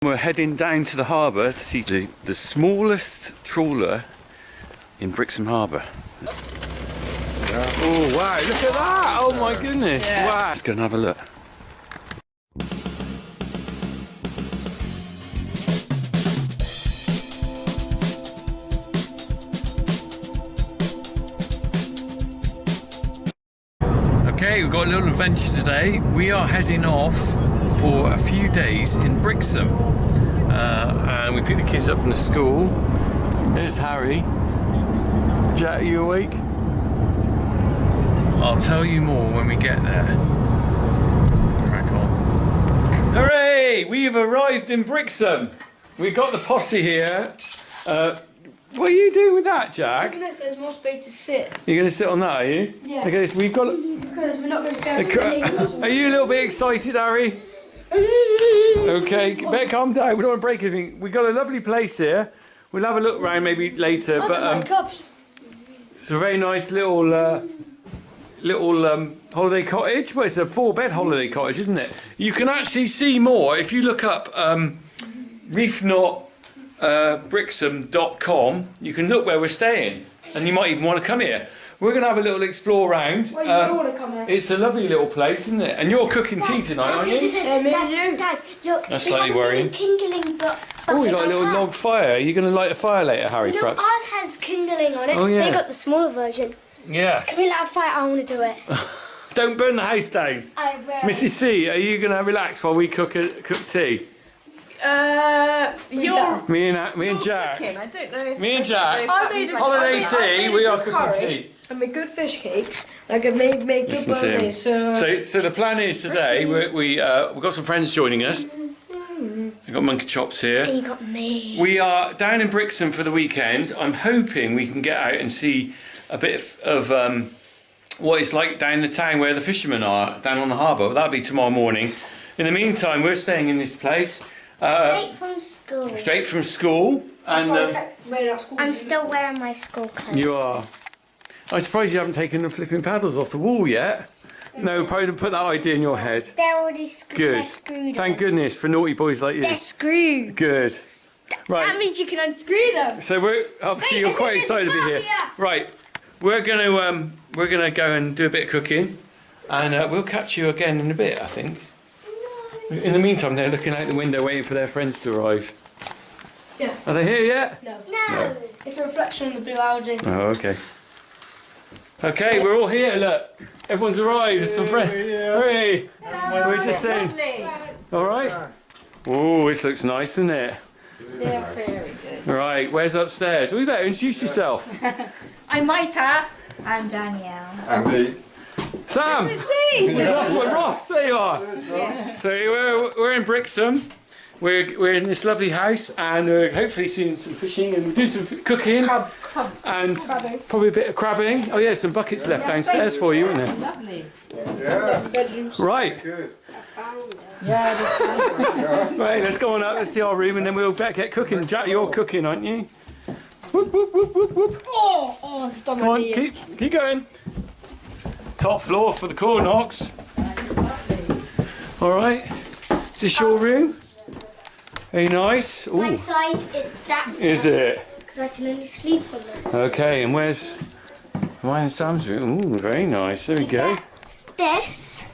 We're heading down to the harbour to see the smallest trawler in Brixham Harbour. Oh wow, look at that! Oh my goodness, wow! Let's go and have a look. Okay, we've got a little adventure today. We are heading off for a few days in Brixham. And we picked the kids up from the school. There's Harry. Jack, are you awake? I'll tell you more when we get there. Crack on. Hooray! We've arrived in Brixham. We've got the posse here. What are you doing with that, Jack? Look at this, there's more space to sit. You're going to sit on that, are you? Yeah. Look at this, we've got... Because we're not going to go to the Are you a little bit excited, Harry? Okay, better calm down. We don't want to break anything. We've got a lovely place here. We'll have a look round maybe later. But cups. it's a very nice little holiday cottage. Well, it's a 4-bed holiday cottage, isn't it? You can actually see more if you look up reefknotbrixham.com. You can look where we're staying, and you might even want to come here. We're going to have a little explore round. Well, you don't want to come here. It's a lovely little place, isn't it? And you're cooking tea tonight, aren't you? Dad, look, That's slightly worrying. Kindling Oh, we got a little log fire. Are you going to light a fire later, Harry? No, Perhaps? ours has kindling on it. Oh, yeah. They got the smaller version. Yeah. Can we light a fire? I want to do it. Don't burn the house down. I will. Mrs. C, are you going to relax while we cook tea? You're Me and Jack. cooking. I don't know if Me and Jack. Holiday tea. We are cooking tea. I make good fish cakes. I can make good Listen to him. bolognese. So the plan is today we've got some friends joining us. We've got Monkey Chops here. And you got me. We are down in Brixham for the weekend. I'm hoping we can get out and see a bit of what it's like down the town where the fishermen are, down on the harbour. That'll be tomorrow morning. In the meantime, we're staying in this place. Straight from school. Straight from school. And I'm still wearing my school clothes. you are. I'm surprised you haven't taken the flipping paddles off the wall yet. No, probably put that idea in your head. They're already screwed. Good. They're screwed Thank on. goodness for naughty boys like you. They're screwed. Good. That Right. means you can unscrew them. So we're obviously Wait, you're I quite think there's excited to be a here. car here. Right. We're gonna go and do a bit of cooking, and we'll catch you again in a bit, I think. In the meantime, they're looking out the window waiting for their friends to arrive. Yeah. Are they here yet? No. No. It's a reflection of the blue Audi. Oh, okay. Okay, we're all here. Look, everyone's arrived. There's some friends. Hooray! We're just saying. lovely. All right. Oh, this looks nice, doesn't it? Yeah. Very good. Right. Where's upstairs? Well, you better introduce yourself. I'm Maita. I'm Danielle. Andy. Sam. To see. That's what Ross. There you are. So we're in Brixham. We're in this lovely house, and we're hopefully seeing some fishing and doing some cooking and probably a bit of crabbing. Oh yeah, some buckets left downstairs for you, isn't there? Lovely. Yeah, Bedrooms. Right. good. Yeah, that's fine. Right. Let's go on up. Let's see our room, and then we'll get cooking. Jack, you're cooking, aren't you? Whoop whoop whoop whoop whoop. Oh, it's done Come my on, knee. keep going. Top floor for the corn knocks. All right. Is this your room? Very nice. My Ooh. side is that side. Is it? Because I can only sleep on this. Okay, and where's mine and Sam's room? Ooh, very nice. There we go. This.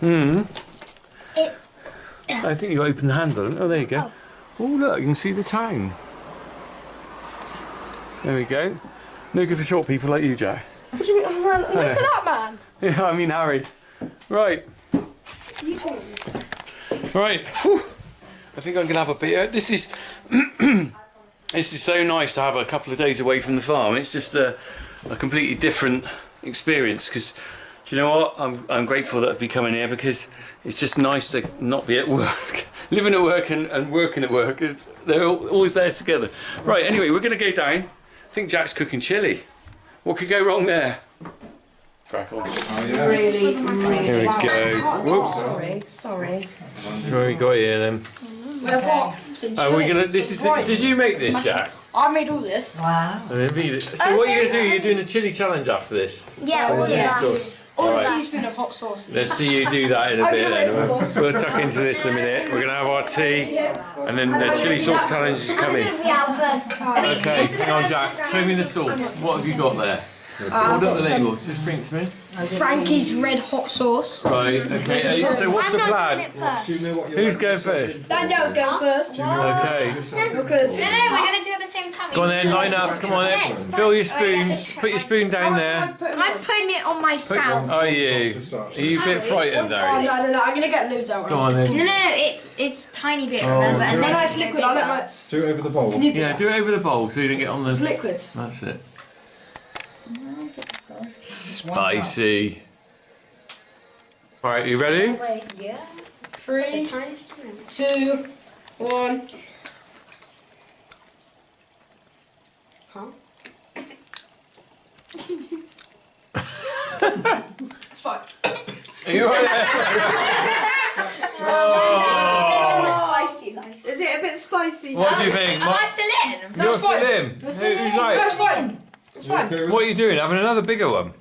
I think you open the handle. Oh, there you go. Oh, look, you can see the town. There we go. No good for short people like you, Jack. What do you mean? Oh, man, look at that, man. Yeah, I mean Harry. Right. Right. Whew. I think I'm gonna have a beer. This is this is so nice to have a couple of days away from the farm. It's just a completely different experience. Because do you know what? I'm grateful that I've been coming here because it's just nice to not be at work, living at work and working at work. They're always there together. Right. Anyway, we're gonna go down. I think Jack's cooking chili. What could go wrong there? Crack on. Really, really. Here we go. Whoops. Sorry. What have we got here then? Well, what? Are we gonna? This is. Did you make this, Jack? I made all this. Wow. So what are you going to do? You're doing a chili challenge after this? Yeah, all Yeah. that. All Alright. a teaspoon of hot sauce. Let's see you do that in a I'll bit do it, then. of course. We'll tuck into this in a minute. We're going to have our tea and then the chili sauce challenge is coming. We our first time. Okay, hang on Jack, show me the sauce. What have you got there? Hold up the label, just bring it to me. Frankie's red hot sauce. Right, okay, so what's the I'm not plan? doing it first. Who's going first? Danielle's going first. Okay, Because No, we're going to do it at the same time. go on then, line up, come on then. Fill your spoons, put your spoon down there. I'm putting it on myself. Are you? Are you a bit frightened, Oh, are you? no, I'm going to get loads out. Come on then. No, it's tiny bit, remember, and No, it's liquid. I'll let my... Do it over the bowl. Yeah, do it over the bowl so you don't get on It's the... liquid. That's it. Spicy. Alright, you ready? Wait, yeah. 3, Tiniest amount. 2, 1. Huh? It's fine. Are you alright there? Oh. Spicy life. Is it a bit spicy? What do you think? Am I still in? You're fine. still in. Who's right? That's fine. It's fine. What are you doing? Having another bigger one?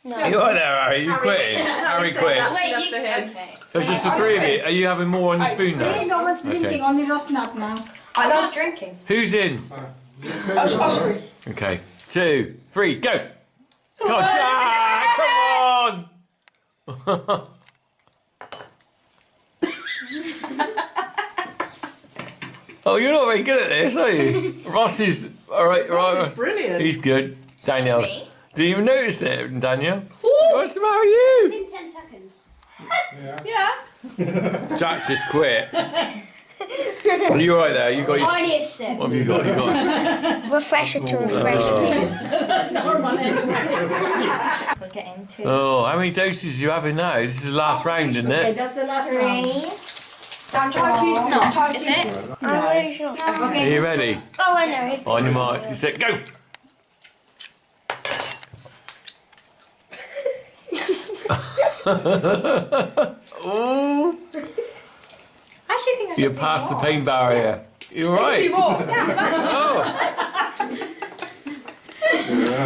No. Are you right there, Harry? You quitting? Harry quit. Wait, you... him. Okay. There's just the three of you. Are you having more on your spoon now? No one's drinking, only Rosnat now. I'm not not drinking. Who's in? Us three. Okay. 2, 3, go! Come on, Jack! Come on! Oh, you're not very good at this, are you? Ross is alright, right. Brilliant. He's good. Danielle. me. Didn't even notice it, Danielle. What's the matter with you? In 10 seconds. Yeah. Jack's just quit. Are you alright there? You got your... Tiniest sip. What have you got? You got... Refresher to refresh me. Normal We're getting 2. Oh, how many doses are you having now? This is the last round, isn't Okay, it? that's the last round. Damn, try cheese. No, try cheese. I'm really sure. Are you ready? Oh, I know. It's On your marks, get set, go! Ooh, I actually think I you should passed the pain barrier. You're right. More. Oh,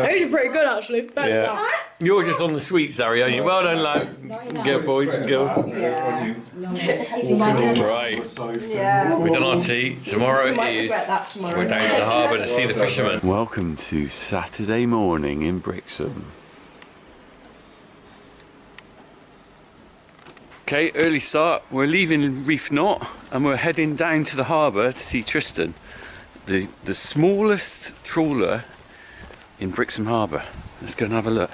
These are pretty good, actually. yeah. You're just on the sweets, Harry, aren't you? Well done, lad. Good boys and girls. Yeah. Right, Yeah. we've done our tea. Tomorrow Might is... regret that tomorrow. We're down to the harbour to see the fishermen. Welcome to Saturday morning in Brixham. Okay, early start. We're leaving Reef Knot and we're heading down to the harbour to see Tristan, the smallest trawler in Brixham Harbour. Let's go and have a look.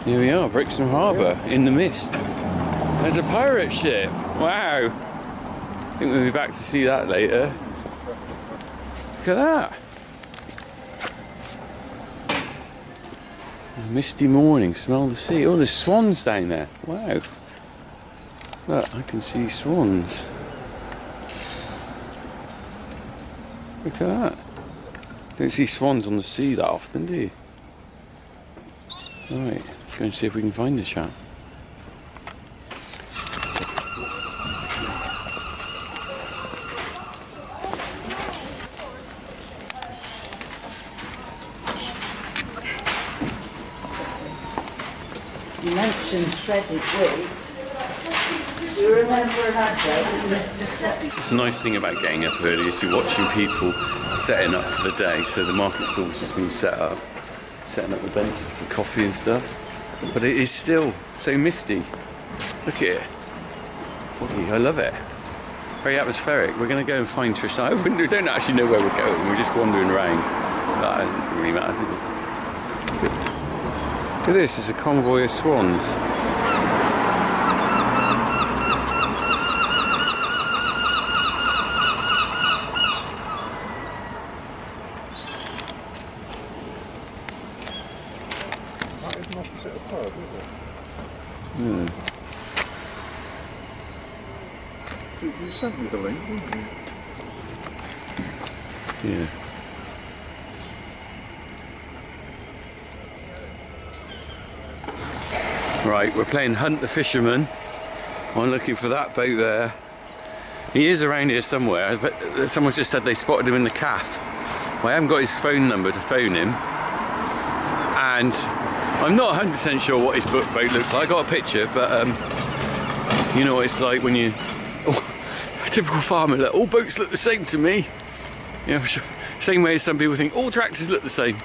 Here we are, Brixham Harbour, in the mist. There's a pirate ship. Wow. I think we'll be back to see that later. Look at that. A misty morning, smell the sea. Oh, there's swans down there. Wow. Look, I can see swans. Look at that. Don't see swans on the sea that often, do you? Alright, let's go and see if we can find the chap. You mentioned shredded wheat. Do you remember an advert in this? It's a nice thing about getting up early is you're watching people setting up for the day. So the market stall's just been set up, setting up the benches for coffee and stuff. But it is still so misty. Look at it. Foggy, I love it. Very atmospheric. We're going to go and find Tristan. We don't actually know where we're going. We're just wandering around. That doesn't really matter, does it? Look at this. It's a convoy of swans. You sent me the link, didn't you? Yeah. Right, we're playing Hunt the Fisherman. I'm looking for that boat there. He is around here somewhere, but someone just said they spotted him in the calf. Well, I haven't got his phone number to phone him. And I'm not 100% sure what his boat looks like. I got a picture, but you know what it's like when you... a typical farmer, like, all boats look the same to me. Yeah, sure. Same way as some people think all tractors look the same.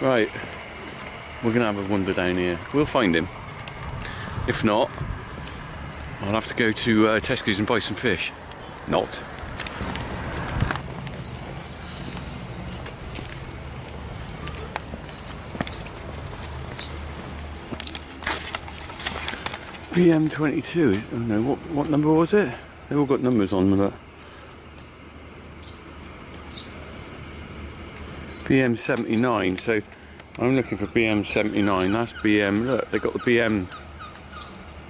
Right, we're gonna have a wander down here. We'll find him. If not, I'll have to go to Tesco's and buy some fish. Not. BM22. Oh no, what number was it? They've all got numbers on them. BM79. So I'm looking for BM79. That's BM. Look, they got the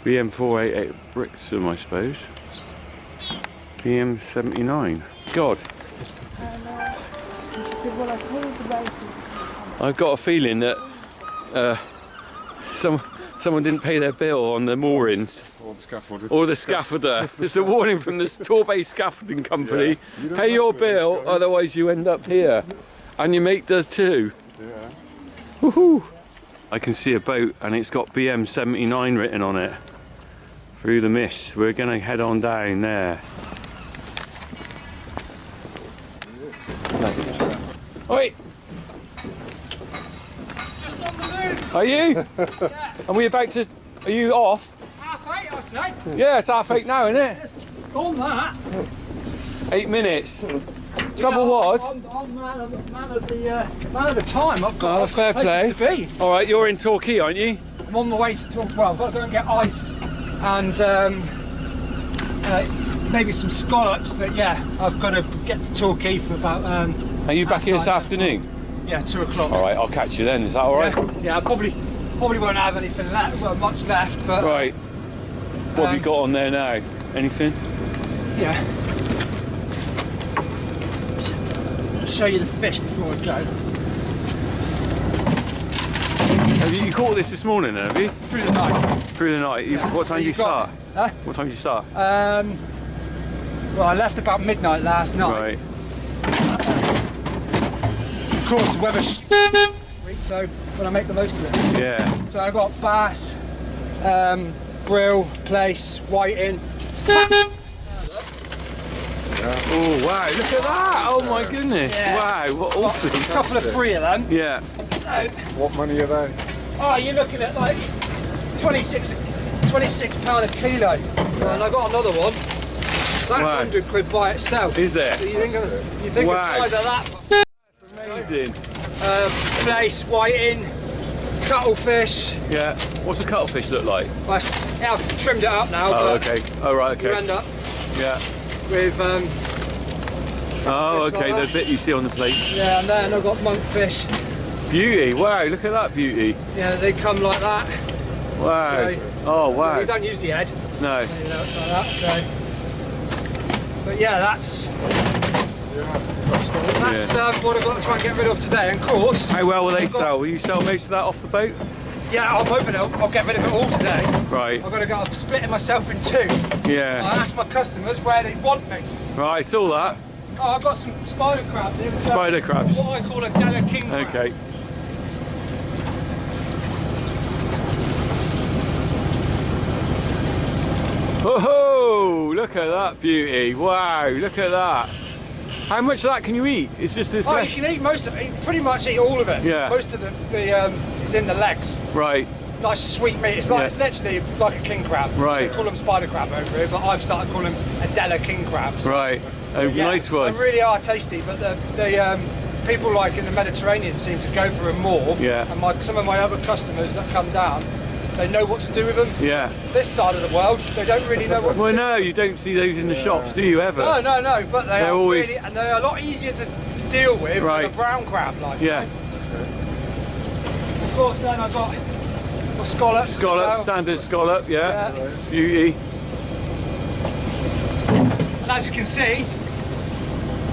BM488 Brixham, I suppose. BM79. God. I've got a feeling that someone didn't pay their bill on the moorings. Or the scaffolder. Or the scaffolder. It's a warning from the Torbay Scaffolding Company. Yeah. Pay your bill, otherwise you end up here. And your mate does too. Yeah. Woohoo! I can see a boat and it's got BM79 written on it. Through the mist. We're going to head on down there. Oi! Just on the move. Are you? Yeah. Are we about to... Are you off? 8:30, I said. Yeah, it's 8:30 now, isn't it? Just on that. 8 minutes. Trouble was... I'm man of the time. I've got Oh, fair play. places to be. Alright, you're in Torquay, aren't you? I'm on my way to talk. Well, I've got to go and get ice and maybe some scallops. But yeah, I've got to get to Torquay for about. Are you back here this afternoon? Yeah, 2 o'clock. Alright, I'll catch you then. Is that alright? Yeah, I probably won't have anything left. Well, much left, but. Right. What have you got on there now? Anything? Yeah. I'll show you the fish before I go. Have you caught this morning, have you? Through the night. Through the night? Yeah. What time So do you start? Huh? What time do you start? Well, I left about midnight last night. Right. Of course, the weather's week, so when I make the most of it. Yeah. So I got bass, brill, plaice, whiting. Oh wow, look at that! Oh my goodness! Yeah. Wow, what awesome! A couple of 3 of them. Yeah. What money are they? Oh, you're looking at like 26 £26 a kilo. And I got another one. That's Wow. 100 quid by itself. Is it? So you think Wow. the size of that? Amazing. Plaice, whiting, cuttlefish. Yeah. What's the cuttlefish look like? Well, I've trimmed it up now. Oh, but okay. Oh, right, you okay. end up Yeah. with Oh, fish okay, like the bit you see on the plate. yeah, and then I've got monkfish. Beauty, wow, look at that beauty. Yeah, they come like that. Wow. So, Oh, wow. You don't use the head. No. You know, it's like that. So, but yeah, that's what I've got to try and get rid of today. And of course, How well will they sell? Will you sell most of that off the boat? yeah, I'm hoping I'll get rid of it all today. Right. I've got to go. I'm splitting myself in 2. I Yeah. asked my customers where they want me. Right, I saw that. Oh, I've got some spider crabs here. Spider crabs. What I call a Della King crab. Okay. Oh, look at that beauty. Wow, look at that. How much of that can you eat? It's just the Oh, you flesh. can eat most of it. Pretty much eat all of it. Yeah. Most of the it's in the legs. Right, Nice sweet meat. It's like Yeah. it's literally like a king crab. Right. They call them spider crab over here, but I've started calling them Adela king crabs. right. Oh, Yeah, nice one. They really are tasty, but the people like in the Mediterranean seem to go for them more. Yeah. And some of my other customers that come down, they know what to do with them. Yeah. This side of the world, they don't really know what to Well, do. no, you don't see those in the shops, do you ever? No, but they They're are always- really, and they're a lot easier to deal with Right. than a brown crab like. Yeah. Of course, then I've got my scallops. Scallop, as well. standard scallop, yeah. Yeah. Beauty. as you can see,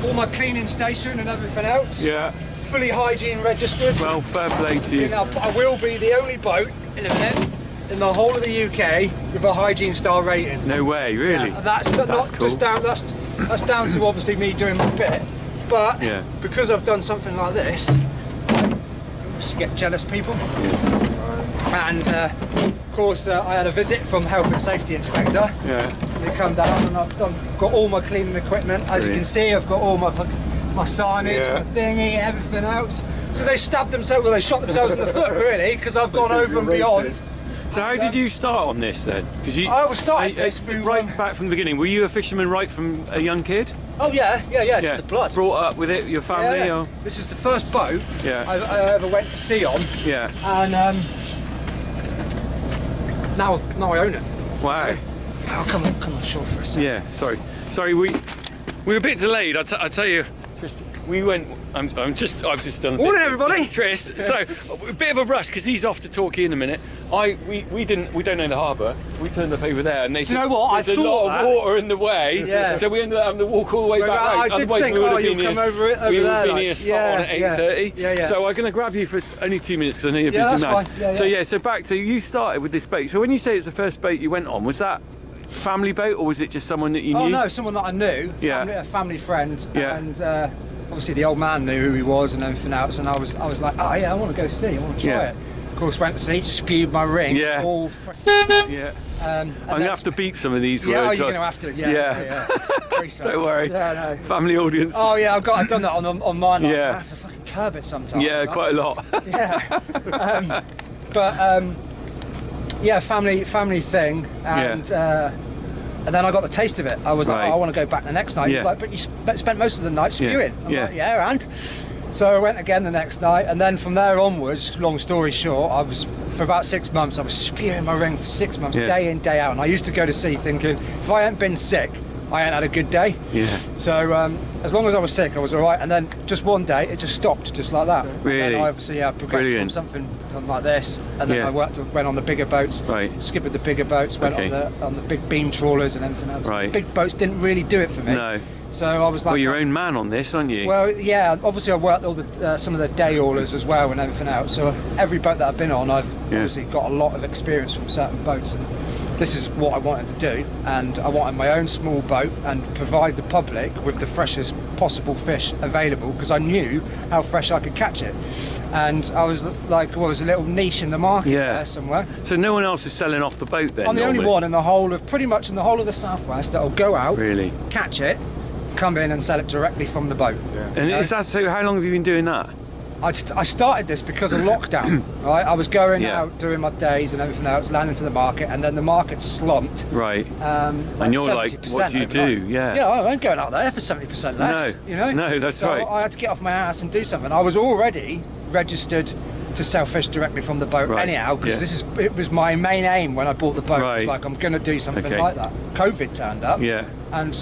all my cleaning station and everything else, Yeah. fully hygiene registered. Well, fair play to you. Now, I will be the only boat in a minute in the whole of the UK with a hygiene star rating. No way, really. That's not cool. just down. That's down to obviously me doing my bit, but Yeah. because I've done something like this, you just get jealous people. And of course, I had a visit from Health and Safety Inspector. Yeah. They come down and I've got all my cleaning equipment. As you can see, I've got all my signage, Yeah. my thingy, everything else. So they stabbed themselves, well, they shot themselves in the foot, really, because I've gone over and beyond. So how did you start on this then? Because you, I started this through right back from the beginning. Were you a fisherman right from a young kid? Oh yeah, it's in the blood. Brought up with it, your family? Yeah. Or? This is the first boat Yeah. I ever went to sea on, Yeah. and now I own it. Wow. I'll come on shore for a second. Yeah. Sorry. We were a bit delayed. I tell you, Tristan. We went. I've just done. Morning, everybody. Tris. So a bit of a rush because he's off to Torquay in a minute. We don't know the harbour. We turned up over there and they said you know what? there's a lot of water in the way. Yeah. So we ended up having to walk all the way back. I Right. did Otherwise think, we would oh, have you'll been come here. over it over We would have there, been like, here spot yeah, on at 8:30. yeah. So I'm going to grab you for only 2 minutes because I know you're a Yeah, busy that's man. fine. Yeah, So yeah. so back to you started with this boat. So when you say it's the first boat you went on, was that family boat or was it just someone that you knew? Oh no, someone that I knew, Yeah. a family friend, Yeah. and obviously the old man knew who he was and everything else, and I was like, oh yeah, I want to go see, I want to try Yeah. it. Of course, went to see, spewed my ring, Yeah. all. Yeah. And I'm gonna have to beep some of these Yeah, words. you're gonna have to. Yeah. Yeah. Very sorry. Don't worry. Yeah, no. Family audience. Oh yeah, I've done that on mine. Like, Yeah. I have to fucking curb it sometimes. Yeah, like. quite a lot. Yeah. Yeah, family thing, and then I got the taste of it. I was like, Right. oh, I want to go back the next night. He was Yeah. like, but you spent most of the night spewing. I'm Yeah. like, yeah, and so I went again the next night, and then from there onwards, long story short, for about 6 months, I was spewing my ring for 6 months, Yeah. day in, day out, and I used to go to sea thinking, if I hadn't been sick, I hadn't had a good day. Yeah. So as long as I was sick, I was all right. And then just one day, it just stopped, just like that. Really? And then I obviously progressed Brilliant. from something like this, and then Yeah. I went on the bigger boats, Right. skipped the bigger boats, went Okay. on the big beam trawlers and everything else. Right. Big boats didn't really do it for me. No. So I was like, Well, your own man on this, aren't you? well, yeah. Obviously, I worked all the some of the day haulers as well and everything else. So every boat that I've been on, I've Yeah. obviously got a lot of experience from certain boats. And this is what I wanted to do, and I wanted my own small boat and provide the public with the freshest possible fish available because I knew how fresh I could catch it. And I was like, well, there's a little niche in the market Yeah. there somewhere. So no one else is selling off the boat then? I'm the only normally? one in the whole of the southwest that'll go out, Really? catch it, come in and sell it directly from the boat. And is that so? How long have you been doing that? I started this because of lockdown, right? I was going Yeah. out doing my days and everything else, landing to the market, and then the market slumped. Right. Like And you're like, 70% what do you overnight. do? Yeah. Yeah, I ain't going out there for 70% less. No. You know? No, that's So right. I had to get off my ass and do something. I was already registered to sell fish directly from the boat Right. anyhow, because Yeah. it was my main aim when I bought the boat. It was Right. like, I'm going to do something Okay. like that. COVID turned up. Yeah. And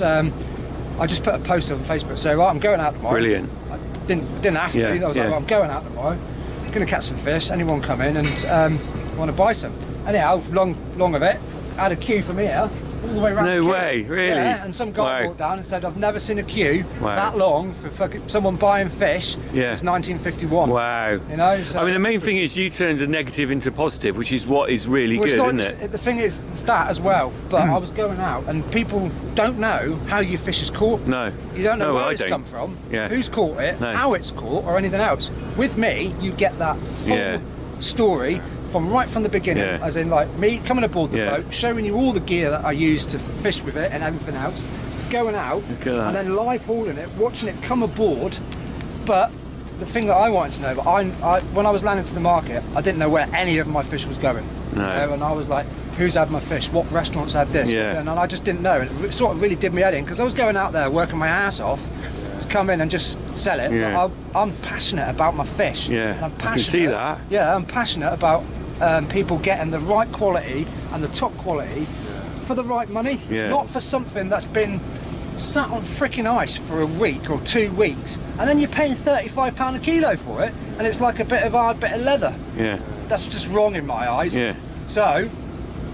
I just put a post on Facebook saying, right, I'm going out tomorrow. Brilliant. I didn't have to. Yeah, I was like, yeah. well, I'm going out tomorrow. I'm going to catch some fish. Anyone come in and want to buy some? Anyhow, long of it, I had a queue from here all the way around. No the queue. way, really? Yeah, and some guy Wow. walked down and said, I've never seen a queue Wow. that long for fucking someone buying fish Yeah. since 1951. Wow. You know? So, I mean, the main thing is you turned a negative into positive, which is what is really well, it's good, not- isn't it? The thing is, it's that as well. But I was going out, and people don't know how your fish is caught. No. You don't know No, where I it's don't. come from, Yeah. who's caught it, No. how it's caught, or anything else. With me, you get that full Yeah. story right from the beginning. Yeah. As in, like me coming aboard the Yeah. boat, showing you all the gear that I use to fish with it and everything else, going out Look at that. and then live hauling it, watching it come aboard. But the thing that I wanted to know, but when I was landing to the market, I didn't know where any of my fish was going. No. You know, and I was like, who's had my fish? What restaurants had this? Yeah. And I just didn't know. And it sort of really did me head in because I was going out there working my ass off to come in and just sell it. Yeah. But I'm passionate about my fish. Yeah, And I'm I can passionate. see that. Yeah, I'm passionate about people getting the right quality and the top quality for the right money. Yeah. Not for something that's been sat on freaking ice for a week or 2 weeks, and then you're paying £35 a kilo for it, and it's like a bit of hard bit of leather. Yeah. That's just wrong in my eyes. Yeah. So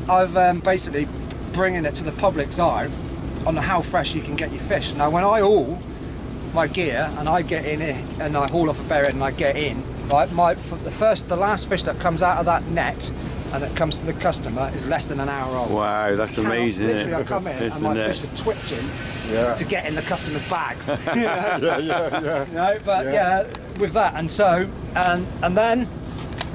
I've basically bringing it to the public's eye on how fresh you can get your fish. Now, when I haul my gear and I get in here and I haul off a barrel and I get in, right, the last fish that comes out of that net and that comes to the customer is less than an hour old. Wow, that's amazing, isn't Literally, it? I come in It's and the my net. fish are twitching Yeah. to get in the customer's bags. You know? Yeah. You know, but yeah, with that, and so, and then,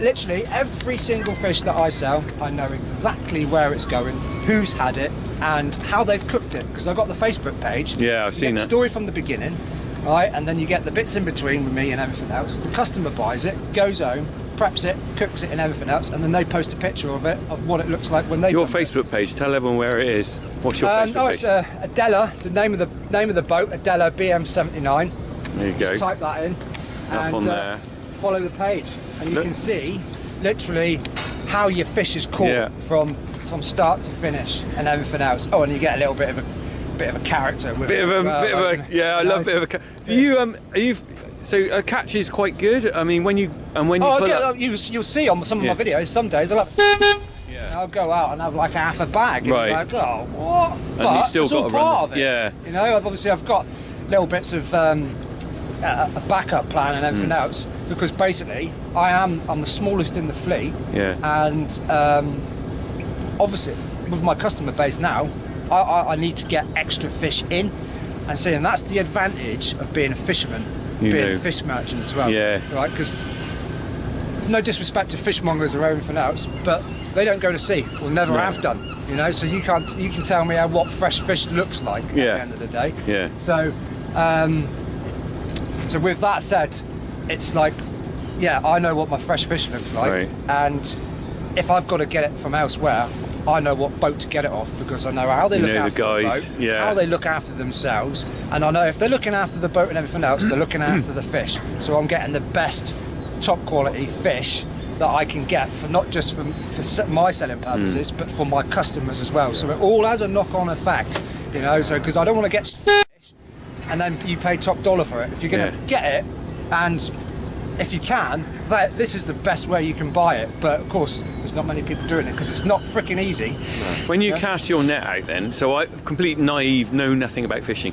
literally every single fish that I sell, I know exactly where it's going, who's had it, and how they've cooked it. Because I've got the Facebook page. Yeah, I've You seen get the that. story from the beginning, right, and then you get the bits in between with me and everything else. The customer buys it, goes home, preps it, cooks it, and everything else, and then they post a picture of it, of what it looks like when they. Your Facebook page. Tell everyone where it is. What's your Facebook Oh, page? it's Adela. The name of the boat, Adela BM79. There you go. Just type that in and on there. follow the page, and you Look. can see literally how your fish is caught Yeah. from start to finish and everything else. Oh, and you get a little bit of a character with Bit it of as a, well, bit of like, a, yeah. I you love know. bit of a. Do you are you? So a catch is quite good. I mean, when you Oh, pull okay, up, you'll see on some of Yeah. my videos. Some days I'll go out and have like half a bag. And Right. you're like, oh, what? you But still it's all gotta run part the- of it. yeah. You know, I've got little bits of a backup plan and everything else, because basically I'm the smallest in the fleet. Yeah. And obviously with my customer base now, I need to get extra fish in, and see, and that's the advantage of being a fisherman, You being know. a fish merchant as well. Yeah. Right, because no disrespect to fishmongers or everything else, but they don't go to sea, or never No. have done. You know, so you can tell me what fresh fish looks like at Yeah. the end of the day. Yeah. So, so with that said, it's like, yeah, I know what my fresh fish looks like, Right. and if I've got to get it from elsewhere, I know what boat to get it off, because I know how they You look know the after guys, the boat, yeah. how they look after themselves, and I know if they're looking after the boat and everything else, they're looking after the fish. So I'm getting the best, top quality fish that I can get, for not just for my selling purposes, but for my customers as well. So it all has a knock-on effect, you know. So because I don't want to get fish and then you pay top dollar for it. If you're going to get it, and if you can, this is the best way you can buy it. But of course, there's not many people doing it because it's not freaking easy. when you cast your net out, then, so I complete naive, know nothing about fishing.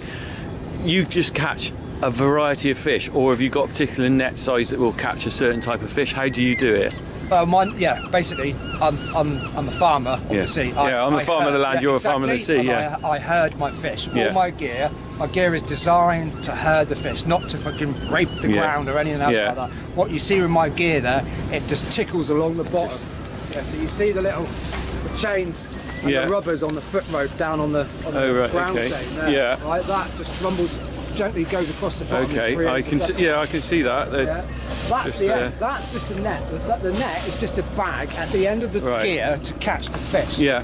You just catch a variety of fish, or have you got a particular net size that will catch a certain type of fish? How do you do it? Basically, I'm a farmer of Yeah. the sea. Yeah, I'm a farmer of the land, you're a farmer of the sea, and yeah. I herd my fish. Yeah. All my gear is designed to herd the fish, not to fucking rape the Yeah. ground or anything else Yeah. like that. What you see with my gear there, it just tickles along the bottom. Yeah, so you see the chains and Yeah. the rubbers on the foot rope down on the Oh, right, ground okay. chain there. Yeah. Right, that just rumbles, gently goes across the bottom. and Okay, creates I a can dust- see, I can see that. yeah. That's Just, the end. That's just a net. The net is just a bag at the end of the Right. gear to catch the fish. Yeah.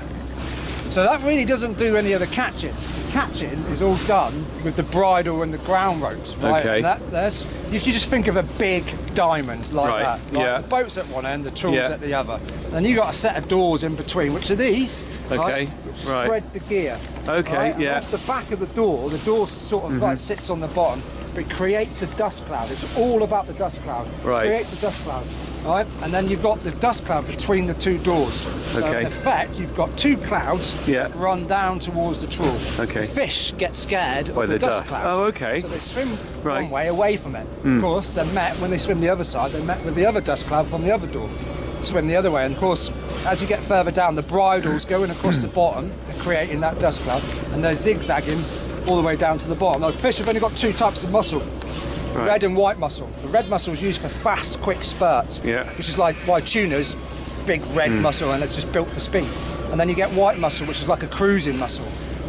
So that really doesn't do any of the catching. The catching is all done with the bridle and the ground ropes, right? Okay. And you just think of a big diamond like Right, that. Like yeah. The boat's at one end, the trawl's Yeah. at the other. And you got a set of doors in between, which are these. Okay, Right, which right. spread the gear. Okay, right? And yeah. off the back of the door sort of like sits on the bottom, but it creates a dust cloud. It's all about the dust cloud. Right. It creates a dust cloud. Right, and then you've got the dust cloud between the two doors. So Okay. in effect, you've got two clouds Yeah. run down towards the trawl. Okay. The fish get scared By of the the dust dust. cloud. Oh, okay. So they swim Right. one way away from it. Of course, they're met when they swim the other side. They're met with the other dust cloud from the other door. Swim the other way, and of course, as you get further down, the bridles going across the bottom, creating that dust cloud, and they're zigzagging all the way down to the bottom. Now, fish have only got two types of muscle. Right. Red and white muscle. The red muscle is used for fast, quick spurts, Yeah. which is like why tuna's big red muscle, and it's just built for speed. And then you get white muscle, which is like a cruising muscle.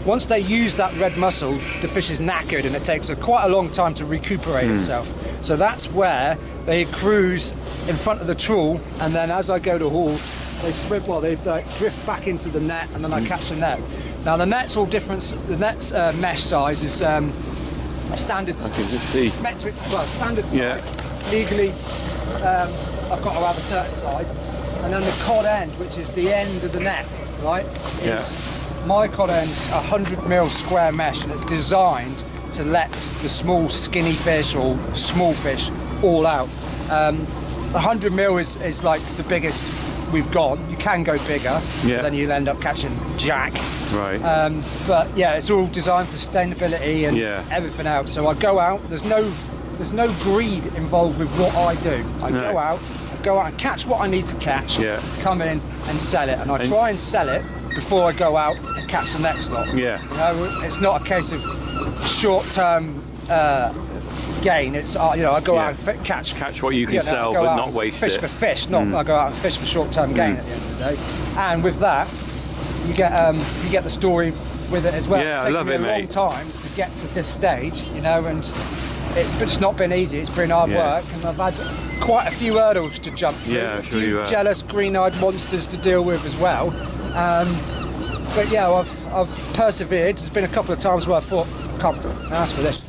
Once they use that red muscle, the fish is knackered, and it takes quite a long time to recuperate itself. So that's where they cruise in front of the trawl, and then as I go to haul, they swim. Well, they drift back into the net, and then I catch the net. Now the net's all different. The net's mesh size is a standard. I can just see. Metric, standard size. Yeah. Legally, I've got to have a certain size. And then the cod end, which is the end of the net, right? Yeah. My cod end's 100mm square mesh, and it's designed to let the small skinny fish or small fish all out. 100mm is like the biggest we've gone. You can go bigger, Yeah. but then you'll end up catching jack. Right. But yeah, it's all designed for sustainability and Yeah. everything else. So I go out. There's no greed involved with what I do. I No. go out and catch what I need to catch. Yeah. Come in and sell it, and I try and sell it before I go out and catch the next lot. Yeah. You know, it's not a case of short-term gain. It's I go Yeah. out and catch what you can sell, I go but out not and waste fish it. for fish. Not I go out and fish for short-term gain at the end of the day. And with that, you get the story with it as well. Yeah, it's I taken love me it, a long mate. time to get to this stage, you know, and it's not been easy. It's been hard Yeah. work, and I've had quite a few hurdles to jump through. Yeah, I'm a sure few you have. jealous, green-eyed monsters to deal with as well. But yeah, I've persevered. There's been a couple of times where I thought, I can't ask for this.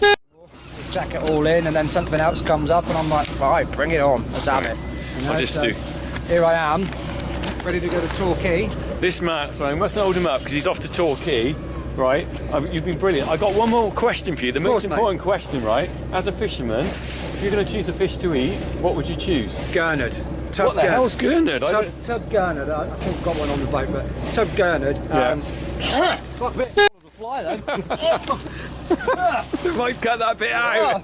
Jack it all in, and then something else comes up, and I'm like, right, bring it on. Let's have it. You know, I just so do. Here I am, ready to go to Torquay. This man, sorry, I mustn't hold him up because he's off to Torquay, right? You've been brilliant. I got one more question for you. The most course, mate. important question, right? As a fisherman, if you're going to choose a fish to eat, what would you choose? Gurnard. What the hell's gurnard? Tub gurnard. I think I've got one on the boat, but tub gurnard. Yeah. Fuck a bit of a fly then. Might cut that bit out.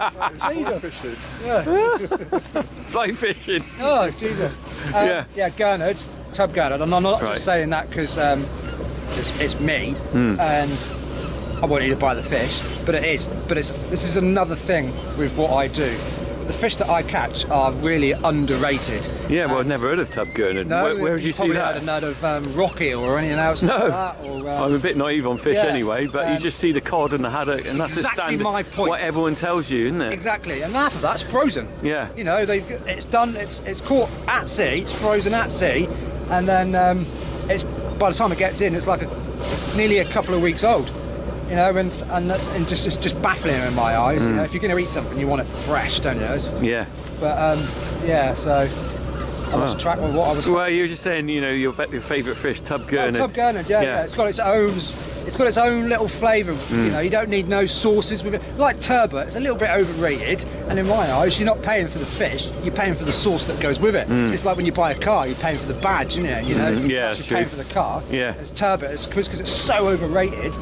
Fly fishing. Oh Jesus. Yeah. Yeah, gurnard. Tub gurnard. And I'm not Right. just saying that because it's me and I want you to buy the fish, but it is. But this is another thing with what I do. The fish that I catch are really underrated. Yeah, well, I've never heard of tub gurnard. No, where did you see probably that? Heard of rock eel or anything else No. like that. Or, I'm a bit naive on fish yeah, anyway, but you just see the cod and the haddock, and that's Exactly the standard. my point. What everyone tells you, isn't it? Exactly, and half of that's frozen. Yeah. You know, it's done. It's caught at sea. It's frozen at sea, and then it's by the time it gets in, it's like nearly a couple of weeks old. You know, and just baffling in my eyes. You know, if you're going to eat something, you want it fresh, don't you? Yeah. But yeah, so I lost track with what I was. Well, you were just saying, you know, your favourite fish, tub gurnard. Tub gurnard, yeah. It's got its own little flavour. You know, you don't need no sauces with it. Like turbot, it's a little bit overrated, and in my eyes, you're not paying for the fish, you're paying for the sauce that goes with it. It's like when you buy a car, you're paying for the badge, isn't it? You know, Yeah, you're true. paying for the car. Yeah. It's turbot, because it's so overrated.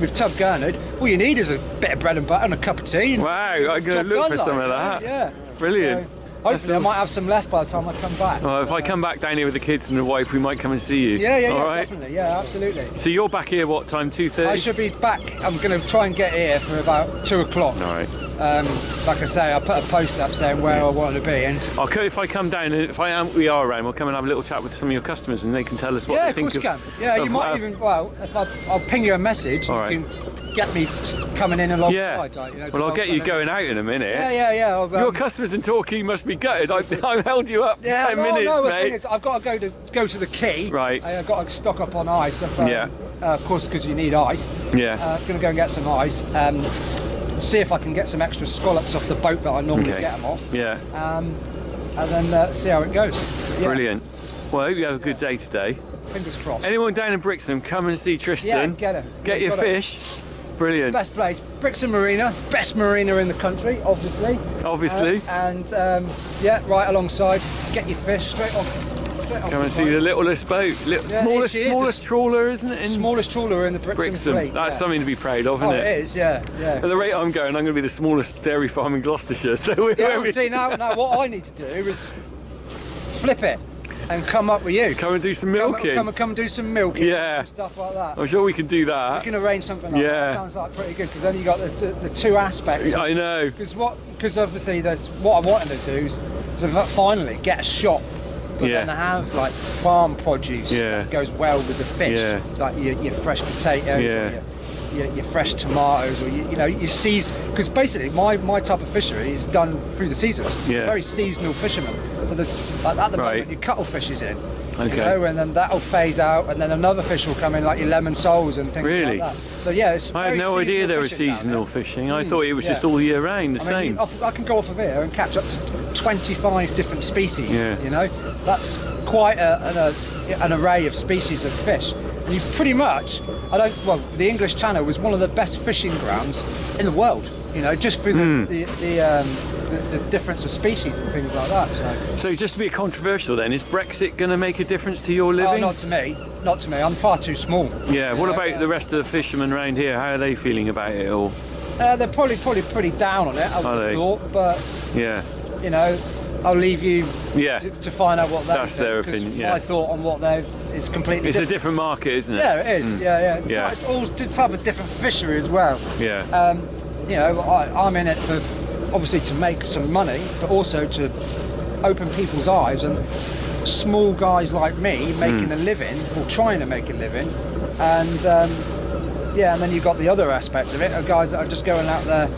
With tub gurnard, all you need is a bit of bread and butter and a cup of tea. And Wow, I'm going to job look done, for some like, of that. Yeah. Brilliant. So, hopefully, I might have some left by the time I come back. Well, if I come back down here with the kids and the wife, we might come and see you. Yeah, All right? definitely. Yeah, absolutely. So you're back here what time? 2:30? I should be back. I'm going to try and get here for about 2 o'clock. All right. Like I say, I put a post up saying where I want to be, and If I come down, we are around, we'll come and have a little chat with some of your customers, and they can tell us what yeah, they of think course you can. Yeah, you might even. Well, if I'll ping you a message, All right. you can get me coming in alongside. Yeah. Like, you know, Well, 'cause I'll get you going out in a minute. Yeah. Your customers in Torquay must be gutted. I held you up 10 minutes, no, the mate. thing is, I've got to go to the quay. Right. I've got to stock up on ice. Yeah. Of course, because you need ice. Yeah. I'm going to go and get some ice. See if I can get some extra scallops off the boat that I normally Okay. get them off. Yeah. And then see how it goes. Yeah, Brilliant. Well, I hope you have a good day today. Fingers crossed. Anyone down in Brixham, come and see Tristan. Yeah, get her. Get your Got it. fish. Brilliant. Best place, Brixham Marina, best marina in the country, obviously. Obviously. Yeah, right alongside. Get your fish straight off. Come and see the littlest boat. Yeah, smallest she is smallest trawler, isn't it? In smallest trawler in the Brixham Brixham. fleet. That's yeah. something to be proud of, isn't Oh, it is, yeah. At the rate I'm going, I'm going to be the smallest dairy farm in Gloucestershire. So we're Yeah, well, see, now what I need to do is flip it and come up with you. come and do some milking. Come and do some milking. Yeah. Some stuff like that. I'm sure we can do We that. can arrange something like Yeah. that. Sounds like pretty good, because then you got the two aspects. I know. Because obviously there's what I wanted to do is finally get a shop, but Yeah. then have like farm produce Yeah. that goes well with the fish, Yeah. like your fresh potatoes, Yeah. or your fresh tomatoes, or your because basically my type of fishery is done through the seasons. Yeah. Very seasonal fisherman. So there's like at the Right. moment your cuttlefish is in. Okay. You know, and then that'll phase out, and then another fish will come in, like your lemon soles and things Really? like that. So yeah, it's I had very no idea seasonal there was fishing down seasonal there. fishing. I thought it was just yeah. all year round, the I mean, same. I can go off of here and catch up to 25 different species. Yeah. You know, that's quite an array of species of fish. And you pretty much, the English Channel was one of the best fishing grounds in the world. You know, just through the difference of species and things like that. So just to be controversial then, is Brexit going to make a difference to your Oh, living? not to me. Not to me. I'm far too small. Yeah, what about the rest of the fishermen around here? How are they feeling about it all? They're probably pretty down on it, I would have thought, but yeah, you know, I'll leave you yeah, to find out what they that's think, their 'cause opinion. Yeah, my thought on what they is completely it's a different. different market, isn't it? Yeah, it is. Yeah. Yeah. It's all type of different fishery as well. Yeah. You know, I'm in it for obviously to make some money, but also to open people's eyes, and small guys like me making a living or trying to make a living, and yeah, and then you've got the other aspect of it, of guys that are just going out there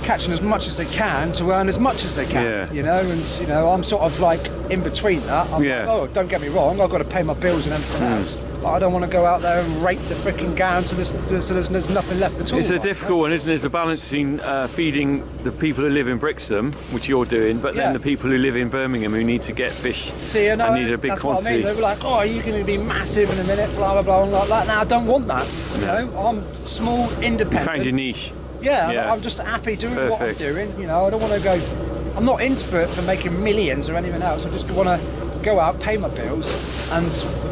catching as much as they can to earn as much as they can. Yeah. You know, and you know, I'm sort of like in between that. I'm Yeah. like, oh, don't get me wrong, I've got to pay my bills and everything else. But I don't want to go out there and rape the freaking gown so there's nothing left at all. It's a like, difficult one, isn't it? There's a balance between feeding the people who live in Brixham, which you're doing, but then Yeah. the people who live in Birmingham who need to get fish See, you know, and need a big that's quantity. what I mean. They were like, "Oh, are you going to be massive in a minute?" Blah blah blah, and like that. Now I don't want that. You No. know, I'm small, You independent. found your niche. Yeah, Yeah. I'm just happy doing what I'm Perfect. doing. You know, I don't want to go. I'm not into it for making millions or anything else. I just want to go out, pay my bills, and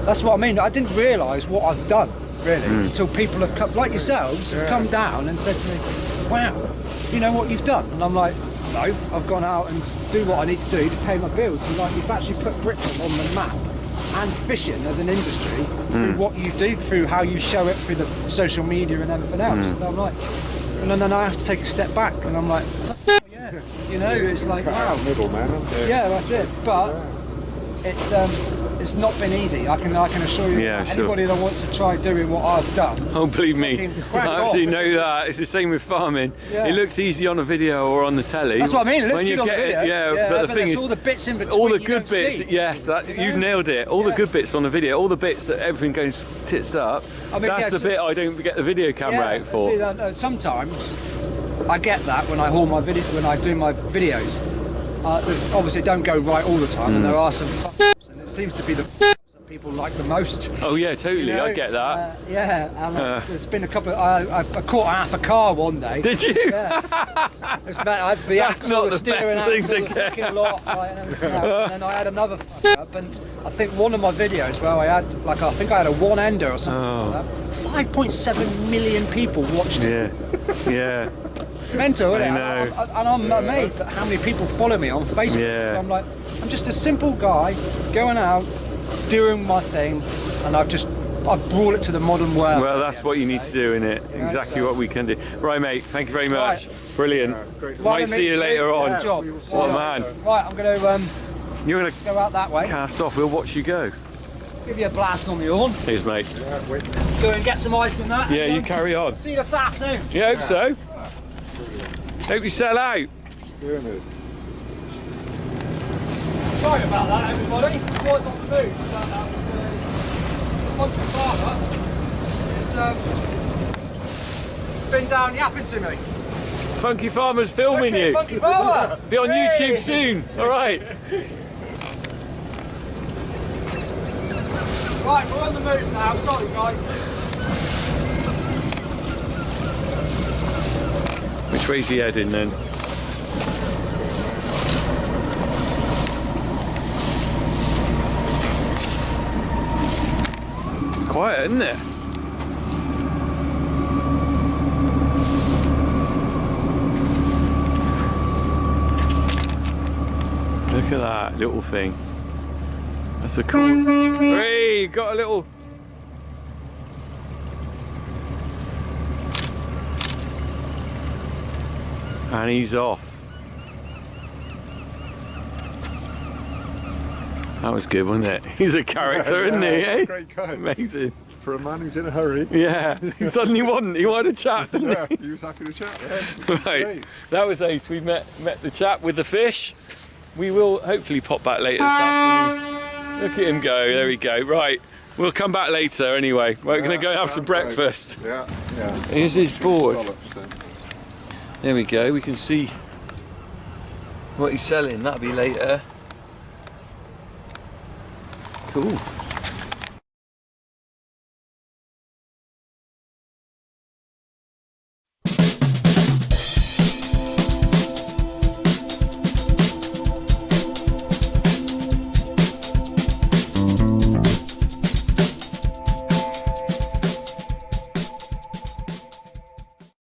that's what I mean. I didn't realise what I've done really until people have come, like yourselves, have come down and said to me, "Wow, you know what you've done?" And I'm like, "No, I've gone out and do what I need to do to pay my bills." And like, you've actually put Brixham on the map and fishing as an industry through what you do, through how you show it through the social media and everything else. And I'm like, and then I have to take a step back, and I'm like, yeah, you know, it's like, wow, Middleman, aren't they? yeah, that's it. But it's not been easy. I can assure you. Yeah, sure. Anybody that wants to try doing what I've done, Oh, believe me, Fucking crack I actually on. know that. It's the same with farming. Yeah. It looks easy on a video or on the telly. that's what I mean. It looks When you good on the get video. it, yeah, but the thing there's is, all the bits in between. all the you good don't bits, see. yes, that You you've know? nailed it. All the Yeah. good bits on the video, all the bits that everything goes tits up. I mean, that's yeah, the so- bit I don't get the video camera out for. See, sometimes I get that when I haul my video, when I do my videos. There's obviously don't go right all the time, and there are some f***ups, and it seems to be the f***ups that people like the most. Oh yeah, totally. You know? I get that. Yeah, and there's been a couple. I caught half a car one day. Did you? Yeah. The That's axle not was the steering best thing axle, to the get. fucking lot, like, and everything else. And then I had another fuck up, and I think one of my videos where I had, like, I think I had a one-ender or something like that. 5.7 million people watched it. Yeah, yeah. Mental, isn't it? I know. And I'm amazed at how many people follow me on Facebook. Yeah. So I'm like, I'm just a simple guy going out, doing my thing, and I've brought it to the modern world. Well, that's what you need to do, innit? You know, Exactly so- what we can do. Right, mate. Thank you very much. Right. Brilliant. Great. Right, Might see you mate, later on. Good job. What a man. Right, I'm going to You're gonna go out that way. cast off. We'll watch you go. Give you a blast on the horn. Cheers, mate. Yeah, wait. Go and get some ice in that. Yeah, and, you carry on. See you this afternoon. You hope so? Hope you sell out. Doing it. Sorry about that, everybody. I was on the move. But, funky farmer. It's been down yapping to me. Funky Farmer's filming Okay, you. Funky farmer. Be on Hey. YouTube soon. All right. Right, we're on the move now. Sorry, guys. Which way's he heading then? It's quiet, isn't it? Look at that little thing. That's a cool. Hey, got a little. And he's off. That was good, wasn't it? He's a character, isn't he? Eh? Great guy. Amazing. For a man who's in a hurry. Yeah. He suddenly he wanted a chat, didn't Yeah, he was happy to chat. Yeah. he? Right. Great. That was ace. We met the chap with the fish. We will hopefully pop back later this afternoon. Look at him go. There we go. Right. We'll come back later anyway. We're going to go have some breakfast. Yeah, yeah. Here's his board. Dollops, then. There we go. We can see what he's selling. That'll be later. Cool.